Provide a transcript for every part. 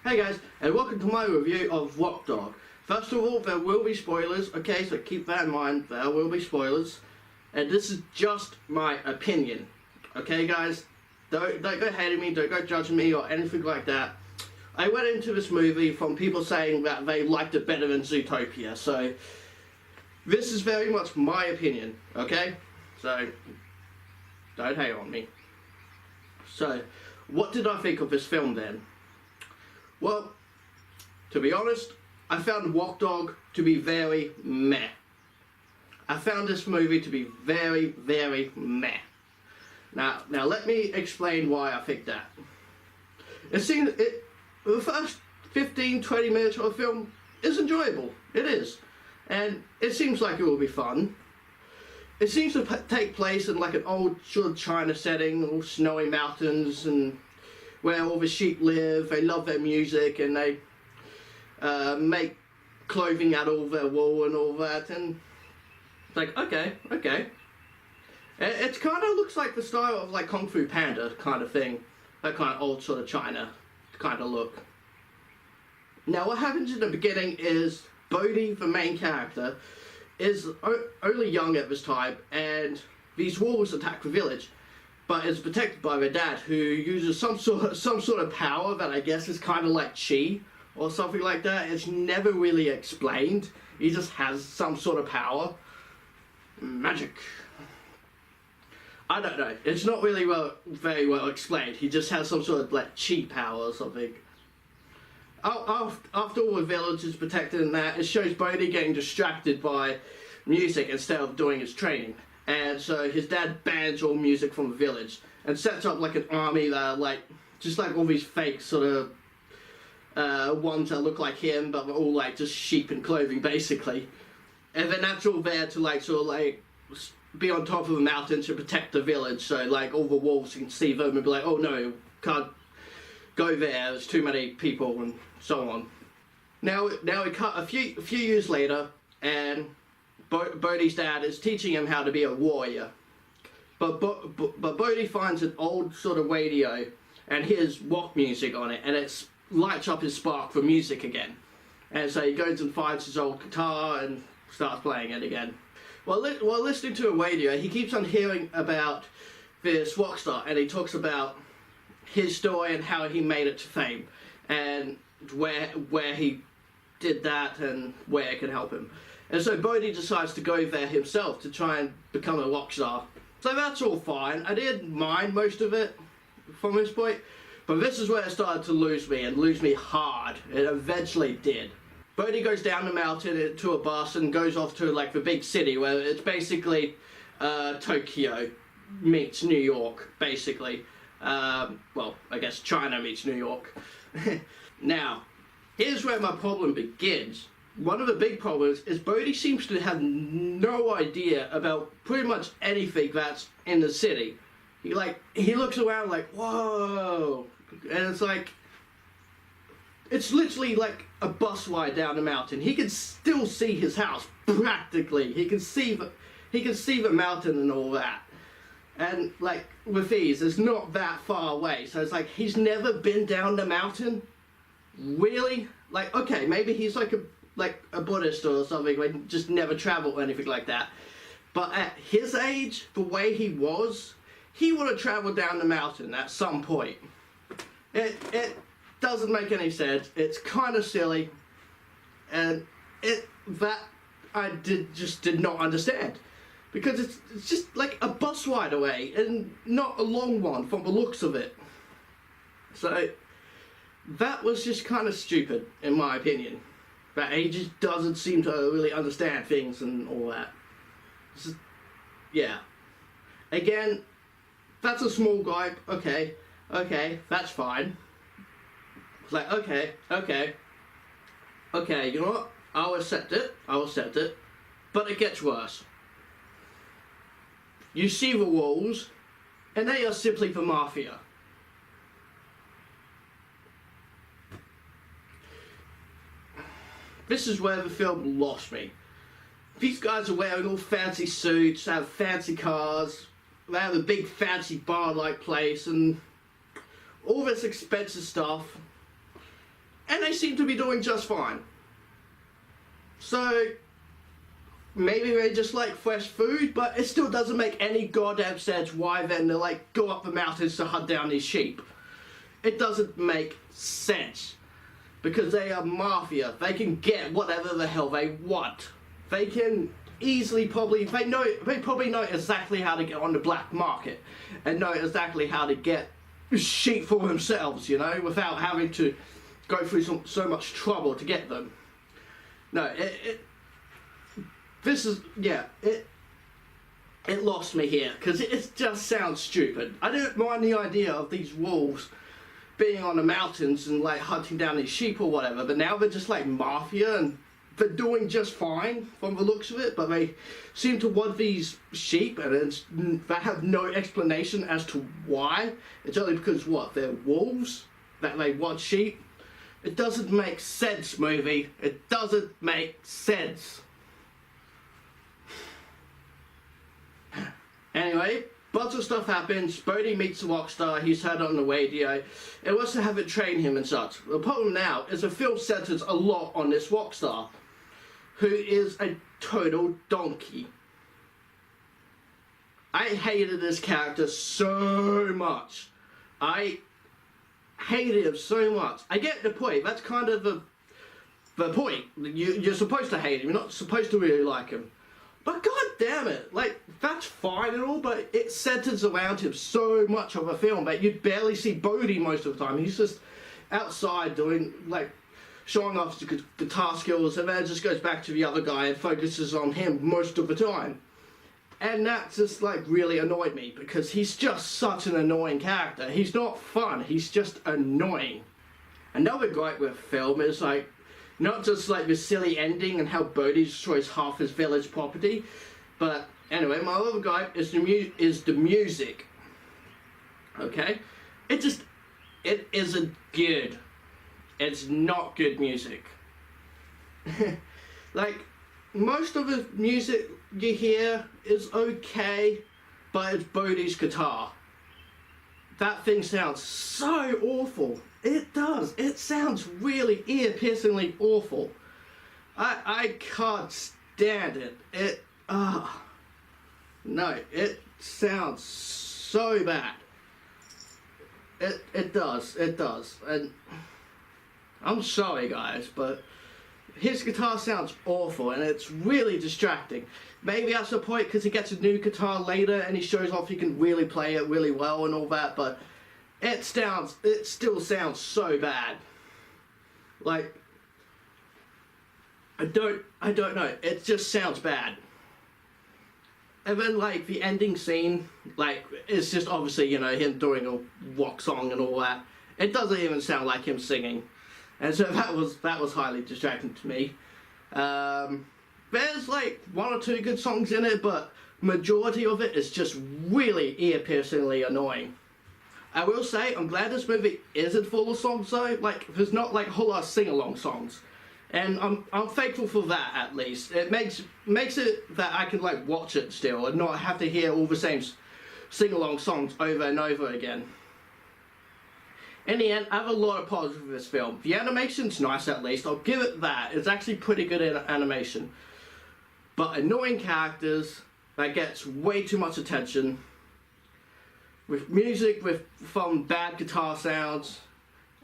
Hey guys, and welcome to my review of Rock Dog. First of all, there will be spoilers, okay, so keep that in mind, there will be spoilers. And this is just my opinion, okay guys? Don't go hating me, don't go judging me or anything like that. I went into this movie from people saying that they liked it better than Zootopia, so this is very much my opinion, okay? So, don't hate on me. So, what did I think of this film then? Well, to be honest, I found Rock Dog to be very meh. I found this movie to be very, very meh. Now let me explain why I think that. The first 15-20 minutes of the film is enjoyable. It is. And it seems like it will be fun. It seems to take place in like an old sort of China setting, all snowy mountains and where all the sheep live. They love their music and they make clothing out of their wool and all that, and it's like, okay. It kind of looks like the style of like Kung Fu Panda kind of thing, that kind of old sort of China kind of look. Now what happens in the beginning is Bodhi, the main character, is only young at this time, and these wolves attack the village, but is protected by their dad, who uses some sort of power that I guess is kind of like chi or something like that. It's never really explained. He just has some sort of power. Magic. I don't know. It's not really very well explained. He just has some sort of like chi power or something. After all the village is protected and that, it shows Bodhi getting distracted by music instead of doing his training. And so his dad bans all music from the village and sets up like an army that are like, just like all these fake sort of ones that look like him, but they're all like just sheep in clothing basically. And then that's all there to like sort of like be on top of a mountain to protect the village, so like all the wolves can see them and be like, oh no, can't go there, there's too many people and so on. Now we cut a few years later, and Bodhi's dad is teaching him how to be a warrior. But Bodhi finds an old sort of radio and hears rock music on it, and it lights up his spark for music again. And so he goes and finds his old guitar and starts playing it again. While listening to a radio, he keeps on hearing about this rock star, and he talks about his story and how he made it to fame, and where he did that and where it can help him. And so Bodhi decides to go there himself to try and become a rock star. So that's all fine. I didn't mind most of it from this point, but this is where it started to lose me, and lose me hard. It eventually did. Bodhi goes down the mountain to a bus and goes off to like the big city, where it's basically Tokyo meets New York, basically. Well, I guess China meets New York. Now, here's where my problem begins. One of the big problems is Bodhi seems to have no idea about pretty much anything that's in the city. He looks around like, whoa, and it's like, it's literally like a bus ride down the mountain. He can still see his house practically. He can see the mountain and all that. And like with these, it's not that far away. So it's like he's never been down the mountain. Really? Like, okay, maybe he's like a Buddhist or something, like just never traveled or anything like that. But at his age, the way he was, he would have traveled down the mountain at some point. It doesn't make any sense. It's kind of silly, and I just did not understand, because it's just like a bus ride away and not a long one from the looks of it. So that was just kind of stupid in my opinion. That he just doesn't seem to really understand things and all that. Just, yeah. Again, that's a small gripe. Okay, that's fine. It's like, okay, you know what? I'll accept it. But it gets worse. You see the wolves, and they are simply the mafia. This is where the film lost me. These guys are wearing all fancy suits, have fancy cars, they have a big fancy bar-like place, and all this expensive stuff. and they seem to be doing just fine. So maybe they just like fresh food, but it still doesn't make any goddamn sense why then they like go up the mountains to hunt down these sheep. It doesn't make sense. Because they are mafia. They can get whatever the hell they want. They can easily probably, they probably know exactly how to get on the black market. And know exactly how to get sheep for themselves, you know, without having to go through so much trouble to get them. No, this is, yeah, it lost me here, because it just sounds stupid. I don't mind the idea of these wolves being on the mountains and like hunting down these sheep or whatever, but now they're just like mafia and they're doing just fine from the looks of it, but they seem to want these sheep and they have no explanation as to why. It's only because what, they're wolves that they want sheep. It doesn't make sense, movie. It doesn't make sense. Anyway, bunch of stuff happens. Bodhi meets the rock star. He's heard on the radio. It wants to have it train him and such. The problem now is the film centers a lot on this rock star, who is a total donkey. I hated this character so much. I hated him so much. I get the point. That's kind of the point. You're supposed to hate him. You're not supposed to really like him. But god damn it, like, that's fine and all, but it centers around him so much of a film that you barely see Bodhi most of the time. He's just outside doing, like, showing off his guitar skills, and then it just goes back to the other guy and focuses on him most of the time. And that just, like, really annoyed me, because he's just such an annoying character. He's not fun, he's just annoying. Another gripe with the film is, like, not just like the silly ending and how Bodhi destroys half his village property, but anyway, my other guy is the music. Okay, it isn't good. It's not good music. Like, most of the music you hear is okay, but it's Bodhi's guitar. That thing sounds so awful. It does. It sounds really ear-piercingly awful. I can't stand it. No, it sounds so bad. It does. And I'm sorry, guys, but his guitar sounds awful, and it's really distracting. Maybe that's the point, because he gets a new guitar later, and he shows off he can really play it really well and all that, but it still sounds so bad. Like, I don't know, it just sounds bad. And then, like, the ending scene, like, it's just obviously, you know, him doing a rock song and all that. It doesn't even sound like him singing. And so that was highly distracting to me. There's, like, one or two good songs in it, but majority of it is just really ear-piercingly annoying. I will say, I'm glad this movie isn't full of songs though. Like, there's not like a whole lot of sing-along songs. And I'm thankful for that, at least. It makes it that I can like watch it still and not have to hear all the same sing-along songs over and over again. In the end, I have a lot of positives with this film. The animation's nice, at least. I'll give it that. It's actually pretty good in animation. But annoying characters that gets way too much attention. With music from bad guitar sounds,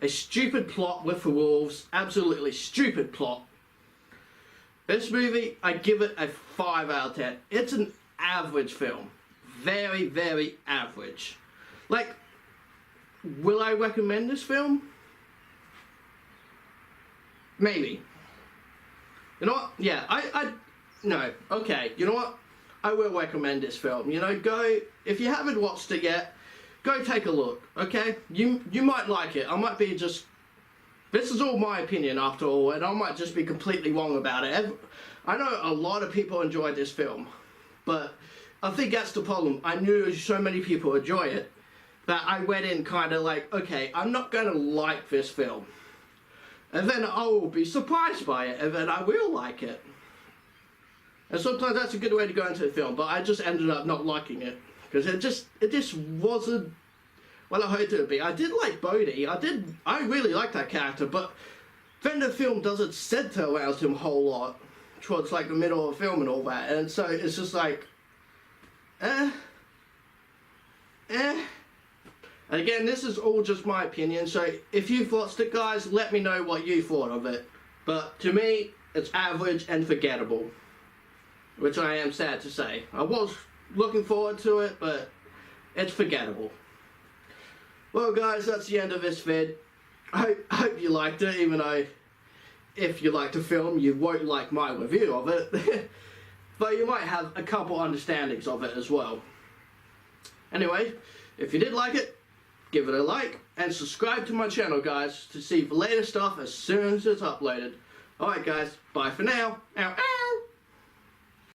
a stupid plot with the wolves, absolutely stupid plot. This movie, I give it a 5 out of 10. It's an average film. Very, very average. Like, will I recommend this film? Maybe. You know what? Yeah, no, okay, you know what? I will recommend this film. You know, go, if you haven't watched it yet, go take a look, okay? You might like it. I might be just... This is all my opinion after all, and I might just be completely wrong about it. I know a lot of people enjoyed this film, but I think that's the problem. I knew so many people enjoy it that I went in kind of like, okay, I'm not going to like this film. And then I will be surprised by it, and then I will like it. And sometimes that's a good way to go into the film, but I just ended up not liking it. Because it just wasn't what I hoped it would be. I did like Bodhi. I really liked that character, but then the film doesn't center around him a whole lot towards like the middle of the film and all that, and so it's just like, And again, this is all just my opinion, so if you've watched it, guys, let me know what you thought of it. But to me, it's average and forgettable, which I am sad to say. I was looking forward to it, but it's forgettable. Well, guys, that's the end of this vid. I hope you liked it, even though if you like the film, you won't like my review of it. But you might have a couple understandings of it as well. Anyway, if you did like it, give it a like and subscribe to my channel, guys, to see the latest stuff as soon as it's uploaded. Alright, guys, bye for now. Ow, ow.